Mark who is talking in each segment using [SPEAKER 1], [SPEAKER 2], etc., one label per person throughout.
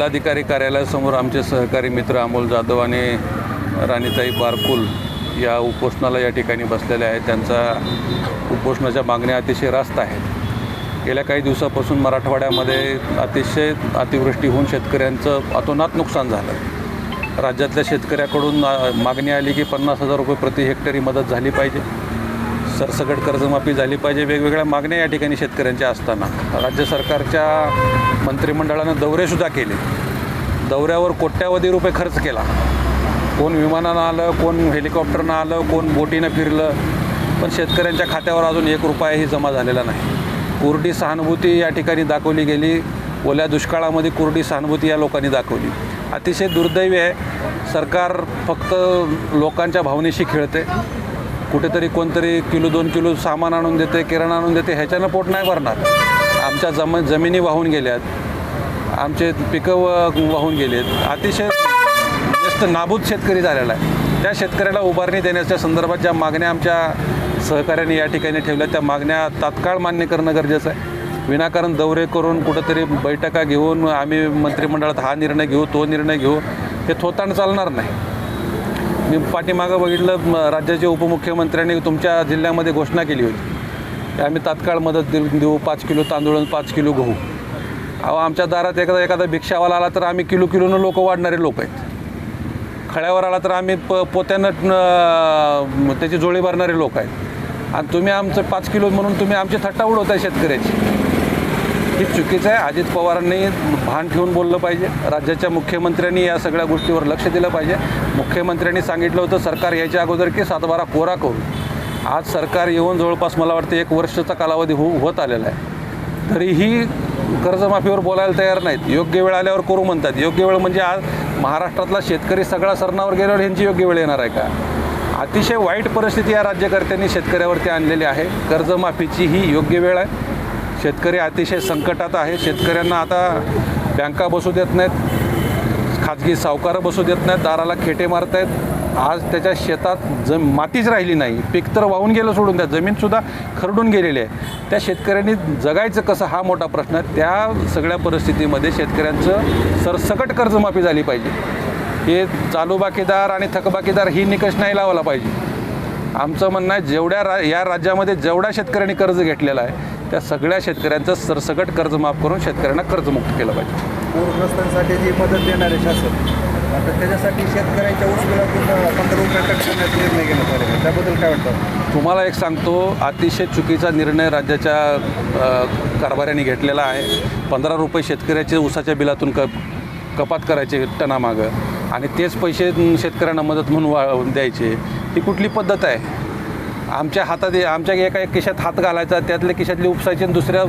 [SPEAKER 1] जिल्हाधिकारी कार्यालयासमोर आमचे सहकारी मित्र अमोल जाधव आणि राणीताई बारकुल या उपोषणाला या ठिकाणी बसलेले आहेत. त्यांचा उपोषणाच्या मागण्या अतिशय रास्त आहेत. गेल्या काही दिवसापासून मराठवाड्यामध्ये अतिशय अतिवृष्टी होऊन शेतकऱ्यांचं अतोनात नुकसान झालं. राज्यातल्या शेतकऱ्याकडून मागणी आली की 50,000 रुपये प्रति हेक्टरी मदत झाली पाहिजे, सरसकट कर्जमाफी झाली पाहिजे. वेगवेगळ्या मागण्या या ठिकाणी शेतकऱ्यांच्या असताना राज्य सरकारच्या मंत्रिमंडळानं दौरेसुद्धा केले. दौऱ्यावर कोट्यावधी रुपये खर्च केला. कोण विमानानं आलं, कोण हेलिकॉप्टरनं आलं, कोण बोटीनं फिरलं, पण शेतकऱ्यांच्या खात्यावर अजून 1 रुपयाही जमा झालेला नाही. कोरडी सहानुभूती या ठिकाणी दाखवली गेली. ओल्या दुष्काळामध्ये कोरडी सहानुभूती या लोकांनी दाखवली. अतिशय दुर्दैवी आहे. सरकार फक्त लोकांच्या भावनेशी खेळते. कुठेतरी कोणतरी किलो 2 किलो सामान आणून देते, किराणा आणून देते, ह्याच्यानं पोट नाही भरणार. आमच्या जमिनी वाहून गेल्यात, आमचे पिकं वाहून गेलेत. अतिशय जास्त नाबूद शेतकरी झालेला आहे. त्या शेतकऱ्याला उभारणी देण्याच्या संदर्भात ज्या मागण्या आमच्या सहकार्याने या ठिकाणी ठेवल्या, त्या मागण्या तात्काळ मान्य करणं गरजेचं आहे. विनाकारण दौरे करून कुठंतरी बैठका घेऊन आम्ही मंत्रिमंडळात हा निर्णय घेऊ, तो निर्णय घेऊ, हे थोतांड चालणार नाही. मी पाठीमागं बघितलं, राज्याचे उपमुख्यमंत्र्यांनी तुमच्या जिल्ह्यामध्ये घोषणा केली होती की आम्ही तात्काळ मदत देऊ, 5 किलो तांदूळ आणि 5 किलो गहू. अहो, आमच्या दारात एखादा भिक्षावाला आला तर आम्ही किलोनं लोक वाढणारे लोक आहेत. खळ्यावर आला तर आम्ही पोत्यानं त्याची जोळी भरणारे लोक आहेत. आणि तुम्ही आमचं 5 किलो म्हणून तुम्ही आमची थट्टा उडवताय शेतकऱ्याची. ही चुकीचं आहे. अजित पवारांनी भान ठेवून बोललं पाहिजे. राज्याच्या मुख्यमंत्र्यांनी या सगळ्या गोष्टीवर लक्ष दिलं पाहिजे. मुख्यमंत्र्यांनी सांगितलं होतं सरकार यायच्या अगोदर की 7-12 कोरा करू. आज सरकार येऊन जवळपास मला वाटतं 1 वर्षाचा कालावधी होत आलेला आहे. तरीही कर्जमाफीवर बोलायला तयार नाहीत. योग्य वेळ आल्यावर करू म्हणतात. योग्य वेळ म्हणजे आज महाराष्ट्रातला शेतकरी सगळा सरणावर गेल्यावर ह्यांची योग्य वेळ येणार आहे का? अतिशय वाईट परिस्थिती या राज्यकर्त्यांनी शेतकऱ्यावरती आणलेली आहे. कर्जमाफीची ही योग्य वेळ आहे. शेतकरी अतिशय संकटात आहे. शेतकऱ्यांना आता बँका बसू देत नाहीत, खाजगी सावकारं बसू देत नाहीत, दाराला खेटे मारत आहेत. आज त्याच्या शेतात मातीच राहिली नाही. पीक तर वाहून गेलं सोडून द्या, जमीनसुद्धा खरडून गेलेली आहे. त्या शेतकऱ्यांनी जगायचं कसं हा मोठा प्रश्न आहे. त्या सगळ्या परिस्थितीमध्ये शेतकऱ्यांचं सरसकट कर्जमाफी झाली पाहिजे. हे चालू बाकीदार आणि थकबाकीदार ही निकष नाही लावायला पाहिजे. आमचं म्हणणं आहे या राज्यामध्ये जेवढ्या शेतकऱ्यांनी कर्ज घेतलेलं आहे त्या सगळ्या शेतकऱ्यांचं सरसकट कर्ज माफ करून शेतकऱ्यांना कर्जमुक्त केलं पाहिजे.
[SPEAKER 2] पूरग्रस्तांसाठी जी मदत देणारे शासन, आता त्याच्यासाठी शेतकऱ्यांच्या उसळातून 15 रुपये कट करण्याचा निर्णय घेण्यात आलेला आहे. त्याबद्दल काय वाटतं?
[SPEAKER 1] तुम्हाला एक सांगतो, अतिशय चुकीचा निर्णय राज्याच्या कारभाऱ्यांनी घेतलेला आहे. 15 रुपये शेतकऱ्याचे ऊसाच्या बिलातून कपात करायचे टनामागं आणि तेच पैसे शेतकऱ्यांना मदत म्हणून द्यायचे. ही कुठली पद्धत आहे? आमच्या एका खिशात हात घालायचा, त्यातल्या खिशातली उपसायची आणि दुसऱ्या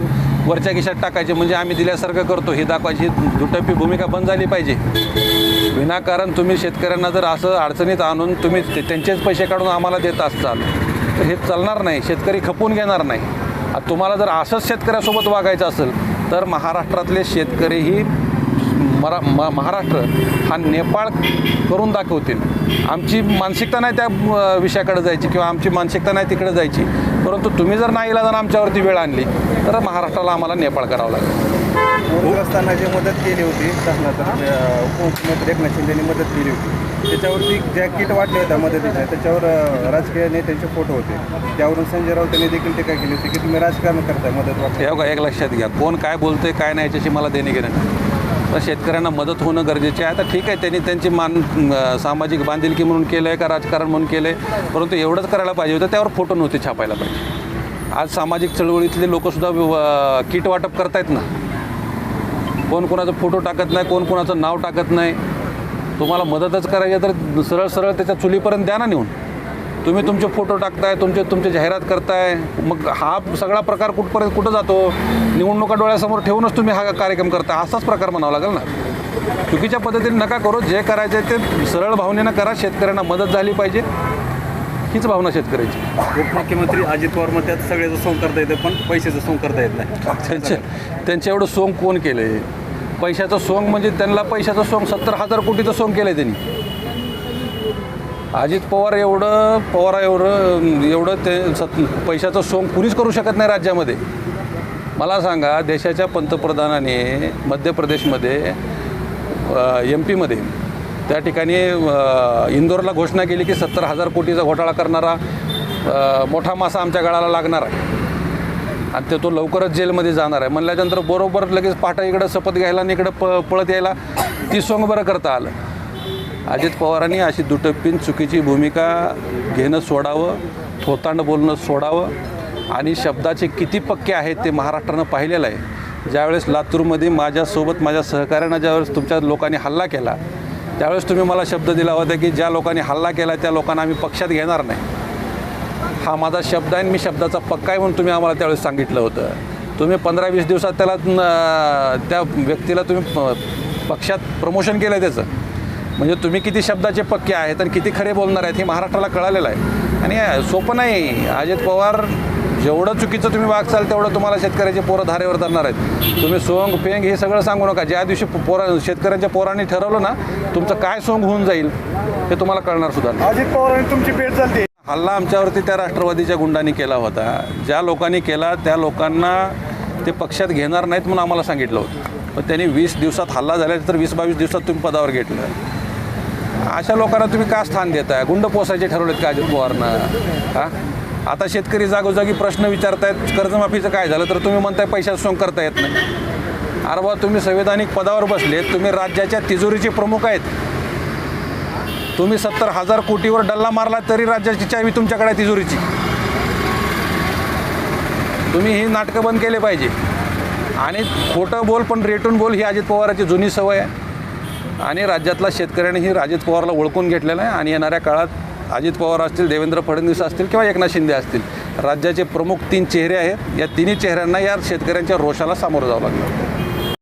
[SPEAKER 1] वरच्या खिशात टाकायचे, म्हणजे आम्ही दिल्यासारखं करतो हे दाखवायची दुटप्पी भूमिका बंद झाली पाहिजे. विनाकारण तुम्ही शेतकऱ्यांना जर असं अडचणीत आणून तुम्ही त्यांचेच पैसे काढून आम्हाला देत असाल तर हे चालणार नाही. शेतकरी खपून घेणार नाही. तुम्हाला जर असंच शेतकऱ्यासोबत वागायचं असेल तर महाराष्ट्रातले शेतकरी ही महाराष्ट्र हा नेपाळ करून दाखवतील. आमची मानसिकता नाही त्या विषयाकडे जायची किंवा आमची मानसिकता नाही तिकडे जायची. परंतु तुम्ही जर नाही इलाजानं आमच्यावरती वेळ आणली तर महाराष्ट्राला आम्हाला नेपाळ करावं लागेल.
[SPEAKER 2] पूरग्रस्तांना जी मदत केली होती शासनातर्फे, उपमुख्यमंत्री एकनाथ शिंदेनी मदत केली होती, त्याच्यावरती ज्या किट वाटल्या होत्या मदतीच्या त्याच्यावर राजकीय नेत्यांचे फोटो होते. त्यावरून संजय राऊत यांनी देखील टीका केली होती की तुम्ही राजकारण करताय मदत वाटते.
[SPEAKER 1] हे बघा, एक लक्षात घ्या, कोण काय बोलतंय काय नाही याच्याशी मला देणे घेणं नाही. तर शेतकऱ्यांना मदत होणं गरजेचे आहे. आता ठीक आहे, त्यांनी त्यांची सामाजिक बांधिलकी म्हणून केलं आहे का राजकारण म्हणून केलं आहे, परंतु एवढंच करायला पाहिजे होतं, त्यावर फोटो नव्हते छापायला पाहिजे. आज सामाजिक चळवळीतले लोकंसुद्धा किट वाटप करतायत ना. कोण कोणाचा फोटो टाकत नाही, कोण कोणाचं नाव टाकत नाही. तुम्हाला मदतच करायची तर सरळ सरळ त्याच्या चुलीपर्यंत द्या ना नेऊन. तुम्ही तुमचे फोटो टाकताय, तुमचे जाहिरात करताय, मग हा सगळा प्रकार कुठं जातो? निवडणुका डोळ्यासमोर ठेवूनच तुम्ही हा कार्यक्रम करताय, असाच प्रकार म्हणावा लागेल ना. चुकीच्या पद्धतीने नका करू. जे करायचं आहे ते सरळ भावनेनं करा. शेतकऱ्यांना मदत झाली पाहिजे, हीच भावना शेतकऱ्याची.
[SPEAKER 2] उपमुख्यमंत्री अजित पवार मग त्यात सगळ्याचं सोंग करता येतं पण पैशाचं सोंग करता येत नाही.
[SPEAKER 1] त्यांचं एवढं सोंग कोण केलं आहे? पैशाचं सोंग म्हणजे त्यांना पैशाचं सोंग 70,000 कोटीचं सोंग केलं आहे त्यांनी. अजित पवार एवढं ते पैशाचं सोंग कुणीच करू शकत नाही राज्यामध्ये. मला सांगा, देशाच्या पंतप्रधानाने मध्य प्रदेशमध्ये MP मध्ये त्या ठिकाणी इंदोरला घोषणा केली की 70,000 कोटीचा घोटाळा करणारा मोठा मासा आमच्या गळाला लागणार आहे आणि तो लवकरच जेलमध्ये जाणार आहे म्हणल्यानंतर बरोबर लगेच पाठा इकडं शपथ घ्यायला आणि इकडं पळत यायला ती सोंग बरं करता आलं. अजित पवारांनी अशी दुटप्पीन चुकीची भूमिका घेणं सोडावं, थोतांड बोलणं सोडावं आणि शब्दाचे किती पक्के आहेत ते महाराष्ट्रानं पाहिलेलं आहे. ज्यावेळेस लातूरमध्ये माझ्यासोबत माझ्या सहकाऱ्यांना ज्यावेळेस तुमच्या लोकांनी हल्ला केला त्यावेळेस तुम्ही मला शब्द दिला होता की ज्या लोकांनी हल्ला केला त्या लोकांना आम्ही पक्षात घेणार नाही. हा माझा शब्द आहे आणि मी शब्दाचा पक्का आहे म्हणून तुम्ही आम्हाला त्यावेळेस सांगितलं होतं. तुम्ही 15-20 दिवसात त्या व्यक्तीला तुम्ही पक्षात प्रमोशन केलं त्याचं. म्हणजे तुम्ही किती शब्दाचे पक्के आहेत आणि किती खरे बोलणार आहेत हे महाराष्ट्राला कळालेलं आहे. आणि सोपं नाही. अजित पवार जेवढं चुकीचं तुम्ही वागचाल तेवढं तुम्हाला शेतकऱ्याचे पोरं धारेवर धरणार आहेत. तुम्ही सोंग पेंग हे सगळं सांगू नका. ज्या दिवशी शेतकऱ्यांच्या पोरांनी ठरवलं ना तुमचं काय सोंग होऊन जाईल हे तुम्हाला कळणार सुद्धा नाही.
[SPEAKER 2] अजित पवारांनी तुमची भेट झाली.
[SPEAKER 1] हल्ला आमच्यावरती त्या राष्ट्रवादीच्या गुंडांनी केला होता. ज्या लोकांनी केला त्या लोकांना ते पक्षात घेणार नाहीत म्हणून आम्हाला सांगितलं होतं. पण त्यांनी 20 दिवसात हल्ला झाला तर 20-22 दिवसात तुम्ही पदावर घेतलं. अशा लोकांना तुम्ही का स्थान देताय? गुंड पोसायचे ठरवलेत का अजित पवारनं? हां, आता शेतकरी जागोजागी प्रश्न विचारतायत कर्जमाफीचं काय झालं तर तुम्ही म्हणताय पैशाचं सोंग करता येत नाही. अरे बा तुम्ही संविधानिक पदावर बसलेत, तुम्ही राज्याच्या तिजोरीचे प्रमुख आहेत. तुम्ही 70,000 कोटीवर डल्ला मारला तरी राज्याची चावी तुमच्याकडे आहे तिजोरीची. तुम्ही ही नाटकं बंद केले पाहिजे. आणि खोटं बोल पण रेटून बोल ही अजित पवारांची जुनी सवय आहे. आणि राज्यातला शेतकऱ्यांनी ही अजित पवारला ओळखून घेतलेलं आहे. आणि येणाऱ्या काळात अजित पवार असतील, देवेंद्र फडणवीस असतील किंवा एकनाथ शिंदे असतील, राज्याचे प्रमुख 3 चेहरे आहेत. या तिन्ही चेहऱ्यांना या शेतकऱ्यांच्या रोषाला सामोरं जावं लागलं.